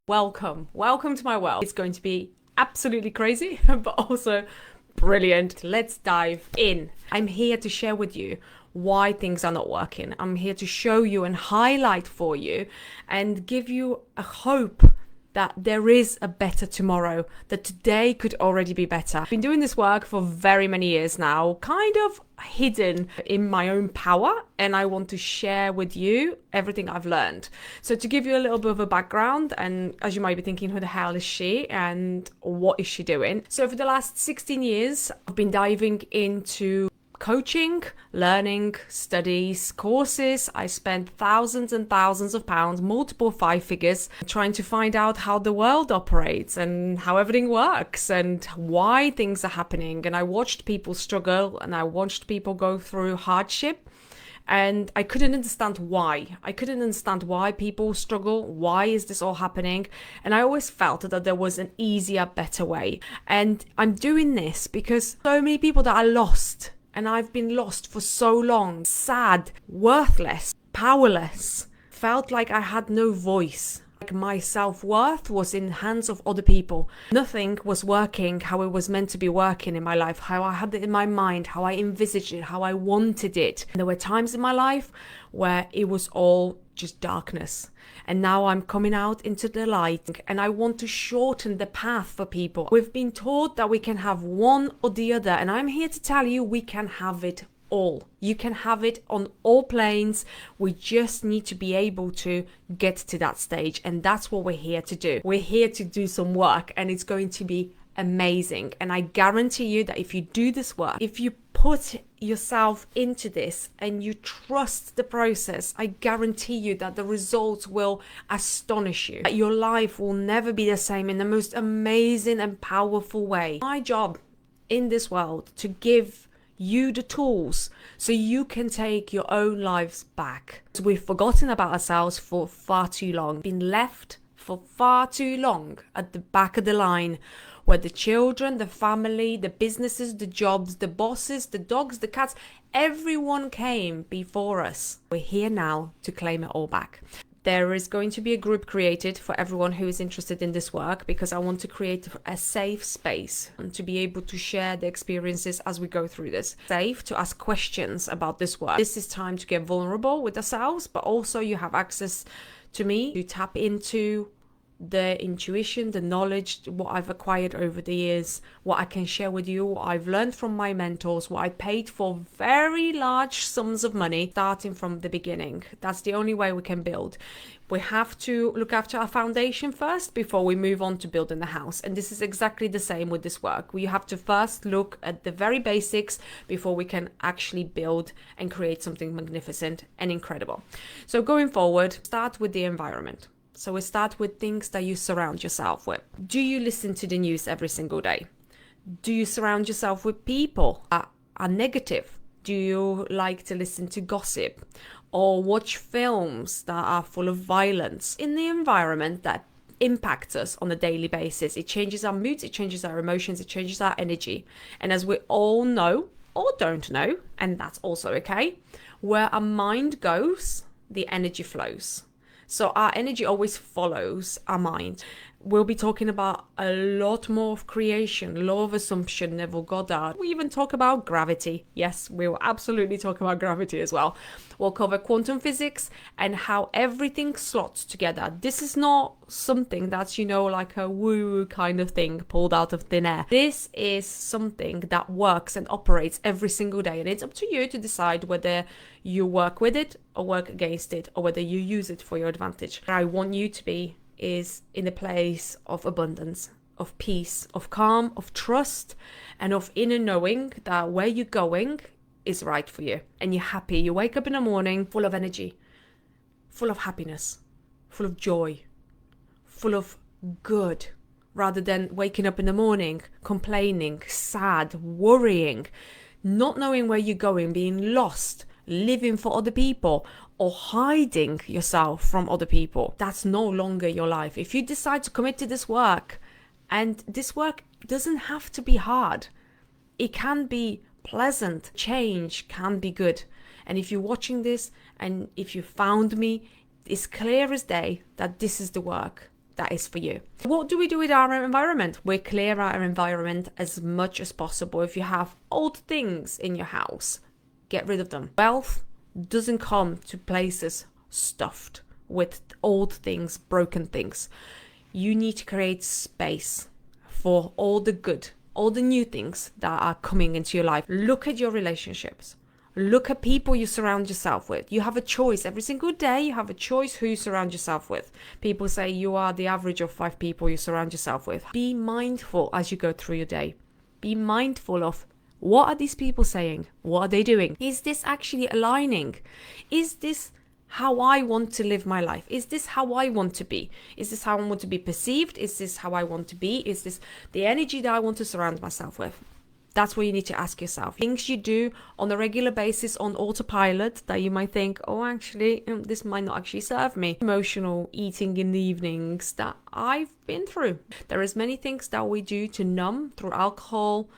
Welcome to my world. It's going to be absolutely crazy, but also brilliant. Let's dive in. I'm here to share with you why things are not working. I'm here to show you and highlight for you and give you a hope that there is a better tomorrow, that today could already be better. I've been doing this work for very many years now, kind of hidden in my own power, and I want to share with you everything I've learned. So to give you a little bit of a background, and as you might be thinking, who the hell is she and what is she doing? So for the last 16 years, I've been diving into coaching, learning, studies, courses. I spent thousands and thousands of pounds, multiple 5 figures, trying to find out how the world operates and how everything works and why things are happening. And I watched people struggle and I watched people go through hardship. And I couldn't understand why. I couldn't understand why people struggle. Why is this all happening? And I always felt that there was an easier, better way. And I'm doing this because so many people that are lost, and I've been lost for so long, sad, worthless, powerless, felt like I had no voice. Like my self-worth was in the hands of other people. Nothing was working how it was meant to be working in my life, how I had it in my mind, how I envisaged it, how I wanted it. And there were times in my life where it was all just darkness. And now I'm coming out into the light and I want to shorten the path for people. We've been taught that we can have one or the other, and I'm here to tell you we can have it all. You can have it on all planes. We just need to be able to get to that stage, and that's what we're here to do. We're here to do some work, and it's going to be amazing. And I guarantee you that if you do this work, if you put yourself into this and you trust the process, I guarantee you that the results will astonish you. That your life will never be the same in the most amazing and powerful way. My job in this world to give you the tools so you can take your own lives back. So we've forgotten about ourselves for far too long, been left for far too long at the back of the line, where the children, the family, the businesses, the jobs, the bosses, the dogs, the cats, everyone came before us. We're here now to claim it all back. There is going to be a group created for everyone who is interested in this work, because I want to create a safe space and to be able to share the experiences as we go through this. Safe to ask questions about this work. This is time to get vulnerable with ourselves, but also you have access to me to tap into the intuition, the knowledge, what I've acquired over the years, what I can share with you, what I've learned from my mentors, what I paid for very large sums of money starting from the beginning. That's the only way we can build. We have to look after our foundation first before we move on to building the house. And this is exactly the same with this work. We have to first look at the very basics before we can actually build and create something magnificent and incredible. So going forward, start with the environment. So we start with things that you surround yourself with. Do you listen to the news every single day? Do you surround yourself with people that are negative? Do you like to listen to gossip or watch films that are full of violence? In the environment that impacts us on a daily basis, it changes our moods, it changes our emotions, it changes our energy. And as we all know or don't know, and that's also okay, where our mind goes, the energy flows. So our energy always follows our mind. We'll be talking about a lot more of creation, law of assumption, Neville Goddard. We even talk about gravity. Yes, we will absolutely talk about gravity as well. We'll cover quantum physics and how everything slots together. This is not something that's, like a woo-woo kind of thing pulled out of thin air. This is something that works and operates every single day. And it's up to you to decide whether you work with it or work against it, or whether you use it for your advantage. Where I want you to be is in a place of abundance, of peace, of calm, of trust, and of inner knowing that where you're going is right for you. And you're happy. You wake up in the morning full of energy, full of happiness, full of joy, full of good, rather than waking up in the morning complaining, sad, worrying, not knowing where you're going, being lost, living for other people, or hiding yourself from other people. That's no longer your life. If you decide to commit to this work, and this work doesn't have to be hard, it can be pleasant. Change can be good. And if you're watching this and if you found me, it's clear as day that this is the work that is for you. What do we do with our environment? We clear our environment as much as possible. If you have old things in your house, get rid of them. Wealth doesn't come to places stuffed with old things, broken things. You need to create space for all the good, all the new things that are coming into your life. Look at your relationships. Look at people you surround yourself with. You have a choice. Every single day, you have a choice who you surround yourself with. People say you are the average of 5 people you surround yourself with. Be mindful as you go through your day. Be mindful of, what are these people saying? What are they doing? Is this actually aligning? Is this how I want to live my life? Is this how I want to be? Is this how I want to be perceived? Is this how I want to be? Is this the energy that I want to surround myself with? That's what you need to ask yourself. Things you do on a regular basis on autopilot that you might think, oh, actually, this might not actually serve me. Emotional eating in the evenings that I've been through. There is many things that we do to numb through alcohol,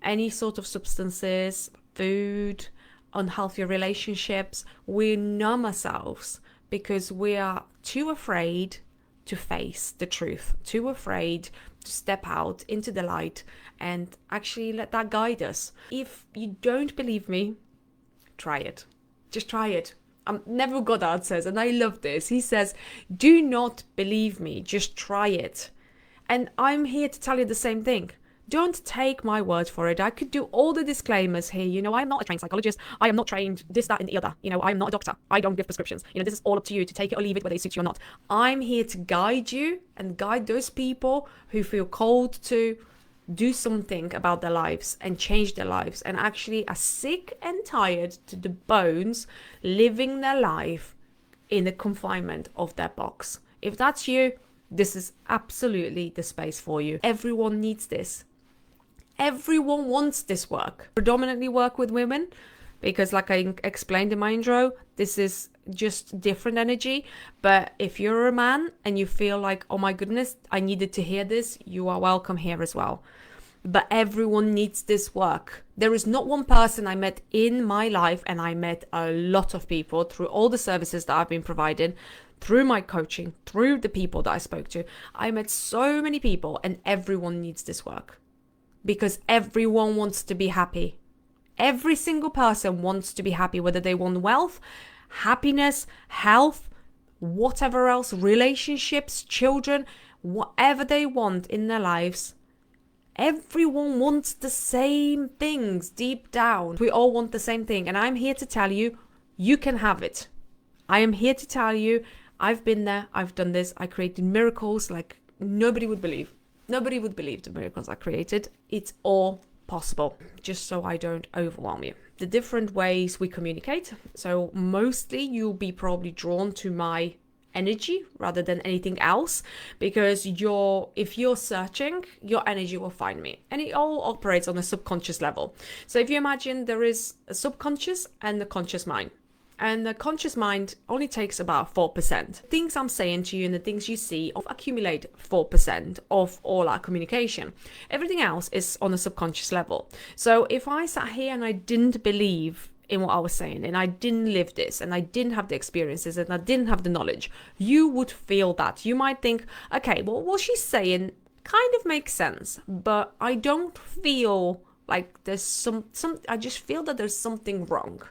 any sort of substances, food, unhealthy relationships. We numb ourselves because we are too afraid to face the truth, too afraid to step out into the light and actually let that guide us. If you don't believe me, try it. Just try it. Neville Goddard says, and I love this, he says, do not believe me, just try it. And I'm here to tell you the same thing. Don't take my word for it. I could do all the disclaimers here. I'm not a trained psychologist. I am not trained this, that, and the other. I am not a doctor. I don't give prescriptions. This is all up to you to take it or leave it, whether it suits you or not. I'm here to guide you and guide those people who feel called to do something about their lives and change their lives and actually are sick and tired to the bones living their life in the confinement of their box. If that's you, this is absolutely the space for you. Everyone needs this. Everyone wants this work. Predominantly work with women because, like I explained in my intro, this is just different energy. But if you're a man and you feel like, oh my goodness, I needed to hear this, you are welcome here as well. But everyone needs this work. There is not one person I met in my life, and I met a lot of people through all the services that I've been providing, through my coaching, through the people that I spoke to. I met so many people, and everyone needs this work. Because everyone wants to be happy. Every single person wants to be happy, whether they want wealth, happiness, health, whatever else, relationships, children, whatever they want in their lives. Everyone wants the same things deep down. We all want the same thing. And I'm here to tell you, you can have it. I am here to tell you, I've been there, I've done this, I created miracles like nobody would believe. Nobody would believe the miracles I created. It's all possible, just so I don't overwhelm you. The different ways we communicate. So mostly you'll be probably drawn to my energy rather than anything else, because if you're searching, your energy will find me. And it all operates on a subconscious level. So if you imagine there is a subconscious and the conscious mind. And the conscious mind only takes about 4%. Things I'm saying to you and the things you see accumulate 4% of all our communication. Everything else is on a subconscious level. So if I sat here and I didn't believe in what I was saying and I didn't live this and I didn't have the experiences and I didn't have the knowledge, you would feel that. You might think, okay, well, what she's saying kind of makes sense, but I don't feel like there's I just feel that there's something wrong.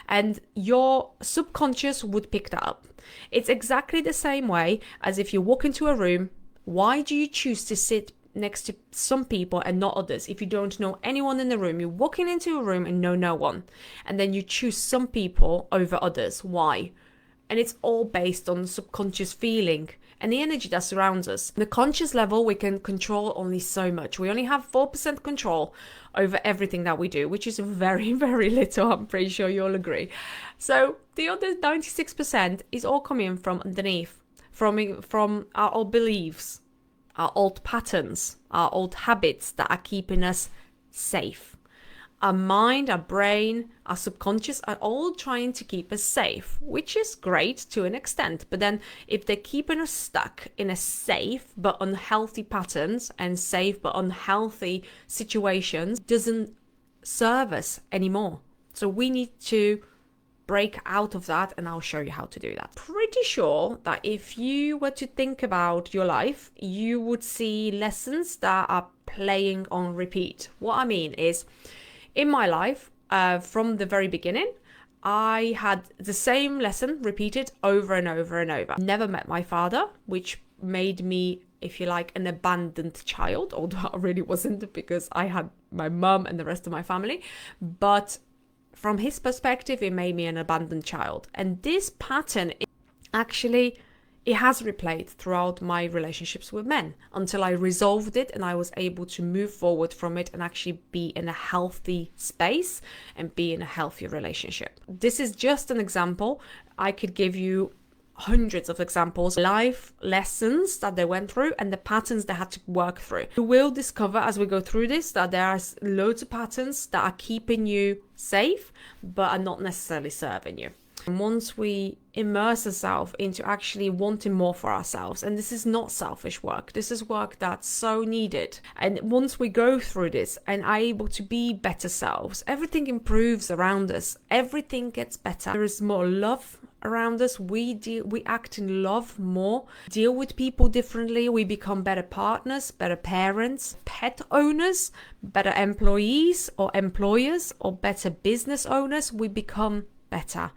And your subconscious would pick that up. It's exactly the same way as if you walk into a room. Why do you choose to sit next to some people and not others? If you don't know anyone in the room, you're walking into a room and know no one. And then you choose some people over others. Why? And it's all based on subconscious feeling and the energy that surrounds us. The conscious level, we can control only so much. We only have 4% control over everything that we do, which is very, very little. I'm pretty sure you'll agree. So the other 96% is all coming from underneath, from our old beliefs, our old patterns, our old habits that are keeping us safe. Our mind, our brain, our subconscious are all trying to keep us safe, which is great to an extent. But then if they're keeping us stuck in a safe but unhealthy patterns and safe but unhealthy situations, doesn't serve us anymore. So we need to break out of that, and I'll show you how to do that. Pretty sure that if you were to think about your life, you would see lessons that are playing on repeat. What I mean is, in my life, from the very beginning, I had the same lesson repeated over and over and over. Never met my father, which made me, if you like, an abandoned child, although I really wasn't, because I had my mum and the rest of my family. But from his perspective, it made me an abandoned child. And this pattern, actually, it has replayed throughout my relationships with men until I resolved it and I was able to move forward from it and actually be in a healthy space and be in a healthier relationship. This is just an example. I could give you hundreds of examples, life lessons that they went through and the patterns they had to work through. You will discover as we go through this that there are loads of patterns that are keeping you safe but are not necessarily serving you. And once we immerse ourselves into actually wanting more for ourselves, and this is not selfish work, this is work that's so needed. And once we go through this and are able to be better selves, everything improves around us, everything gets better. There is more love around us. We act in love more, deal with people differently. We become better partners, better parents, pet owners, better employees or employers, or better business owners. We become better.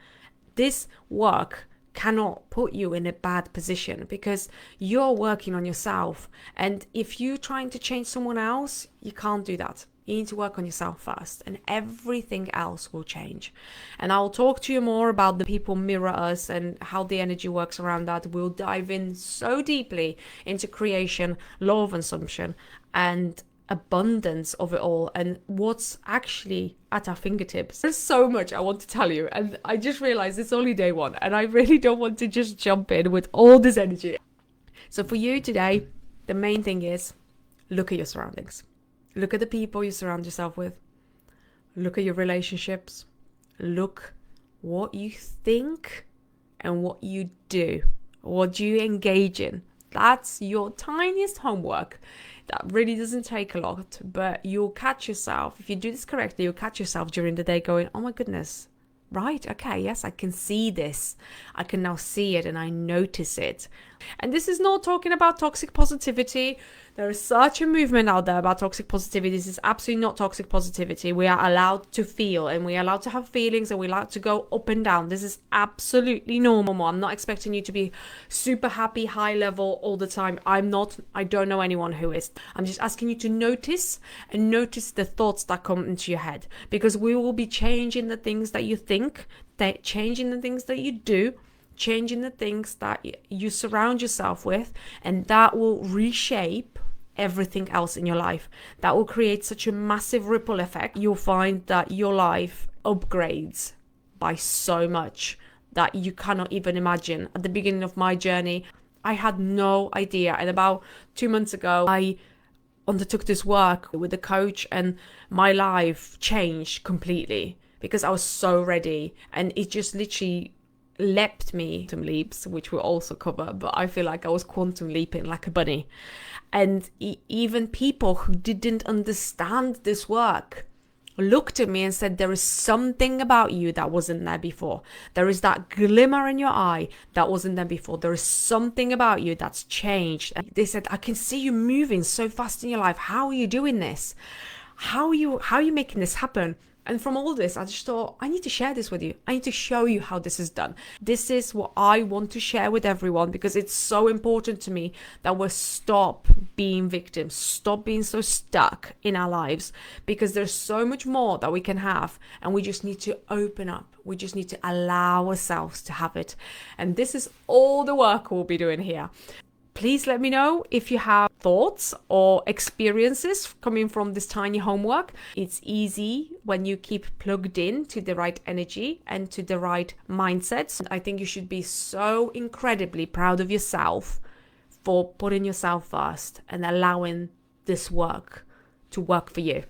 This work cannot put you in a bad position because you're working on yourself. And if you're trying to change someone else, you can't do that. You need to work on yourself first, and everything else will change. And I'll talk to you more about the people mirror us and how the energy works around that. We'll dive in so deeply into creation, law of assumption, and abundance of it all, and what's actually at our fingertips. There's so much I want to tell you, and I just realized it's only day one, and I really don't want to just jump in with all this energy. So for you today, the main thing is look at your surroundings. Look at the people you surround yourself with. Look at your relationships. Look what you think and what you do. What do you engage in? That's your tiniest homework. That really doesn't take a lot, but you'll catch yourself. If you do this correctly, you'll catch yourself during the day going, oh my goodness, right, okay, yes, I can see this. I can now see it and I notice it. And this is not talking about toxic positivity. There is such a movement out there about toxic positivity. This is absolutely not toxic positivity. We are allowed to feel, and we are allowed to have feelings, and we're allowed to go up and down. This is absolutely normal. I'm not expecting you to be super happy, high level all the time. I'm not. I don't know anyone who is. I'm just asking you to notice and notice the thoughts that come into your head, because we will be changing the things that you think, changing the things that you do, changing the things that you surround yourself with, and that will reshape everything else in your life. That will create such a massive ripple effect. You'll find that your life upgrades by so much that you cannot even imagine. At the beginning of my journey, I had no idea. And about 2 months ago, I undertook this work with a coach, and my life changed completely because I was so ready. And it just literally leapt me quantum leaps, which we'll also cover, but I feel like I was quantum leaping like a bunny. And even people who didn't understand this work looked at me and said, there is something about you that wasn't there before. There is that glimmer in your eye that wasn't there before. There is something about you that's changed. And they said, I can see you moving so fast in your life. How are you doing this? How are you making this happen? And from all this, I just thought, I need to share this with you. I need to show you how this is done. This is what I want to share with everyone, because it's so important to me that we stop being victims, stop being so stuck in our lives, because there's so much more that we can have, and we just need to open up. We just need to allow ourselves to have it. And this is all the work we'll be doing here. Please let me know if you have thoughts or experiences coming from this tiny homework. It's easy when you keep plugged in to the right energy and to the right mindsets. I think you should be so incredibly proud of yourself for putting yourself first and allowing this work to work for you.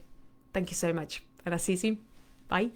Thank you so much. And I'll see you soon. Bye.